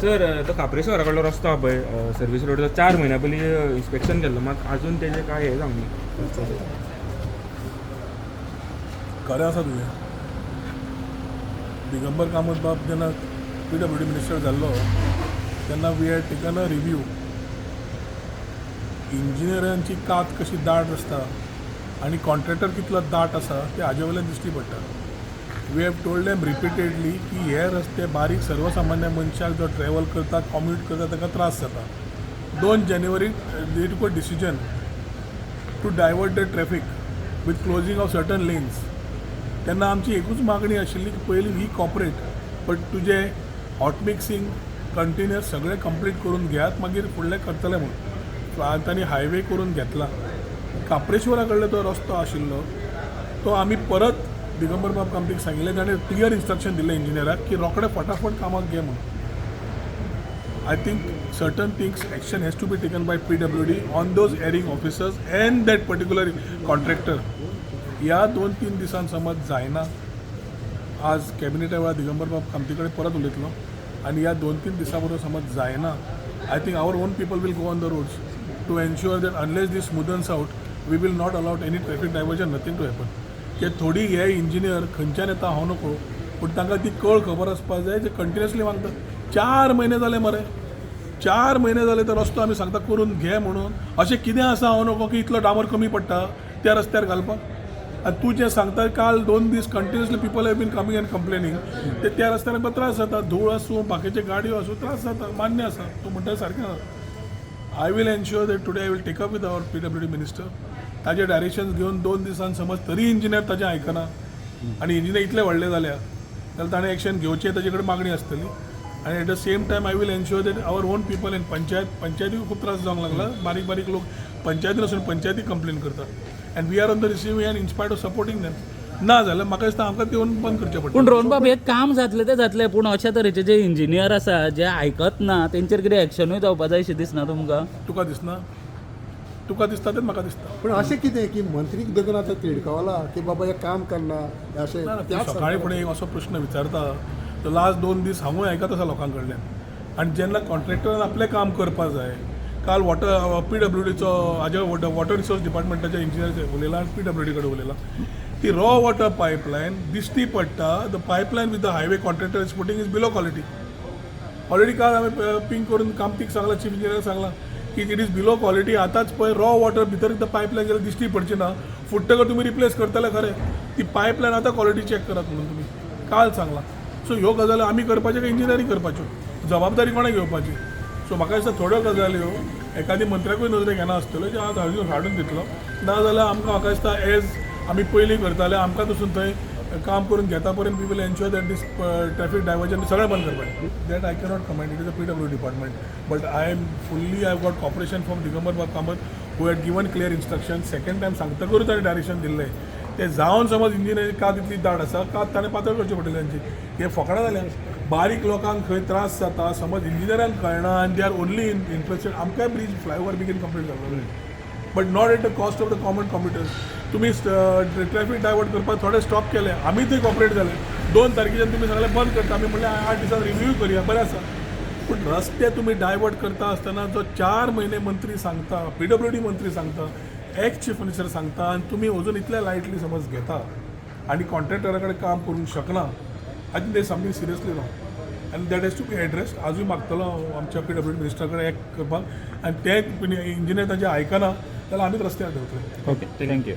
Sir तो काप्रेश्वरा कडलो रस्तो हा पळय सर्वीस रोडचो 4 म्हयन्या पयलीं इन्स्पेक्शन केल्लो मात अजून तेजें काय हें जावंक ना. खरें आसा तुजें. दिगंबर कामत बाब जेन्ना PWD मिनिस्टर जाल्लो तेन्ना we had taken a review. इंजिनियरांची कात कशी दाट आसता आनी कॉन्ट्रॅक्टर कितलो दाट आसा ते हाजे वयल्यान दिश्टी पडटा. We have told them repeatedly की हे रस्ते बारीक सर्वसामान्य मनशाक जो ट्रॅव्हल करता कॉम्यूट करता ताका त्रास जाता. 2 जानेवारी they took a decision to divert the traffic with closing of certain lanes. तेन्ना आमची एकूच मागणी आशिल्ली की पयलीं ही कॉपरेट बट तुजे हॉट मिक्सिंग कंटिन्युअस सगळें कंप्लीट करून घेयात मागीर फुडलें करतले म्हणून. तांणी हायवे करून घेतला. काप्रेश्वरा कडलो तो रस्तो आशिल्लो तो आमी परत दिगंबर बाब कामतीक सांगिल्लें ताणें क्लियर इन्स्ट्रक्शन दिलें इंजिनियराक की रोखडे फटाफट कामाक घे म्हणून. I think certain things action has to be taken by PWD on those erring officers and that particular contractor. ह्या 2-3 दिसान समज जायना, आज कॅबिनेटा वेळार दिगंबर बाब कामती कडेन परत उलयतलो आनी ह्या 2-3 दिसां बरोबर समज जायना, I think our own people will go on the roads to ensure that unless this smoothens out we will not allowed any traffic diversion nothing to happen. की थोडी हे इंजिनियर खंयच्यान येता हांव नको पूण तांकां ती कळ खबर आसपाक जाय जे कंटिन्युअसली मागता. 4 म्हयने जाले मरे, 4 म्हयने जाले तो रस्तो आमी सांगता करून घे म्हणून. अशें कितें आसा हांव नको की इतलो डांबर कमी पडटा त्या रस्त्यार घालपाक. आनी तूं जें सांगता काल 2 days continuously people have been coming and complaining ते त्या रस्त्यार आमकां त्रास जाता. धूळ आसूं बाकीच्यो गाडयो आसूं त्रास जाता, मान्य आसा, तूं म्हणटा सारकें आसा. I will ensure that today I will take up with our PWD minister. ताजे डायरेक्शन्स घेवन 2 दिसान समज तरी इंजिनियर ताजें आयकना आनी इंजिनियर इतले व्हडले जाल्या जाल्यार ताणें एक्शन घेवचें ताजे कडेन मागणी आसतली. आनी at the same time I will ensure that our own people in पंचायतीक खूब त्रास जावंक लागला. बारीक बारीक लोक पंचायतीन वचून पंचायतीक कंप्लेन करतात and we are on the receiving end in spite of supporting them. ना जाल्यार म्हाका दिसता आमकां ते येवन बंद करचें पडटा. पूण रोहन बाब हे काम जातलें ते जातलें पूण अशा तरेचे जे इंजिनियर आसा जे आयकत ना तेंचेर कितें एक्शनूय जावपा जाय अशें दिसना तुमकां? तुका दिसना? तुका दिसता तेच म्हाका दिसता. पण अशें कितें की मंत्रीक देखून आतां तिडकावला की बाबा हे काम करना अशें ना, सकाळी फुडें एक असो प्रश्न विचारता तो लास्ट 2 दीस हांवूय आयकत आसा लोकां कडल्यान. आनी जेन्ना कॉन्ट्रॅक्टरान आपलें काम करपाक जाय, काल PWDचो हाजे वॉटर रिसोर्स डिपार्टमेंटाच्या इंजिनियर उलयला आनी PWD कडेन उलयला. ती रॉ वॉटर पायपलायन दिश्टी पडटा the pipeline with the highway contractor is putting is below quality. Already काल हांवें पिंग करून कामतीक सांगला, चीफ इंजिनियर सांगला की इट इज बिलो क्वालिटी. आतांच पळय रॉ वॉटर भितर द पायपलायन गेल्यार दिश्टी पडची ना. फुट्टकर तुमी रिप्लेस करतले खरें, ती पायपलायन आतां क्वालिटी चॅक करात म्हणून तुमी काल सांगला. सो ह्यो गजाली आमी करपाच्यो काय इंजिनियरींग करपाच्यो? जबाबदारी कोणें घेवपाची? सो म्हाका दिसता थोड्यो गजाल्यो एखादी मंत्र्याकूय नजरेक येना आसतल्यो जे आज हाडून दितलो. ना जाल्यार आमकां म्हाका दिसता एज आमी पयलीं करताले आमकां पसून थंय काम करून घेता पर्यंत we will ensure that this traffic diversion सगळें बंद करपाचें. That I cannot comment. It is a PWD department but I am fully I got cooperation from Digambar Bab Kamat who had given clear instruction. Second time सांगतकूच ताणें direction दिल्लें ते जावन समज engineer कात इतली दाट आसा कात ताणें पातळ करची पडटली तांची. हे फकाणां जाल्या. बारीक लोकांक खंय त्रास जाता समज इंजिनियरांक कळना आनी दे आर ओन्ली इंट्रस्टेड. आमकांय ब्रीज फ्लायओवर बेगीन कंप्लीट जाल्लो but not at the cost of the common computers. तुमी ट्रॅफिक डायवर्ट करपाक थोडे स्टॉप केले, आमी थंय कॉपरेट जाले. 2 तारखेच्यान तुमी सांगलें बंद करता, आमी म्हणलें 8 दिसान रिव्यू करया, बरें आसा. पूण रस्ते तुमी डायवर्ट करता आसतना जो 4 म्हयने मंत्री सांगता, PWD मंत्री सांगता, एक्स चीफ मिनिस्टर सांगता आनी तुमी अजून इतल्या लायटली समज घेता आनी कॉन्ट्रॅक्टरा कडेन काम करूंक शकना, I think they something seriously wrong आनी that has to be addressed. आजूय मागतलो आमच्या PWD मिनिस्टरा कडेन एक करपाक आनी ते इंजिनियर ताजें आयकना जाल्यार आमीच रस्त्यार देंवतले. Okay, thank you.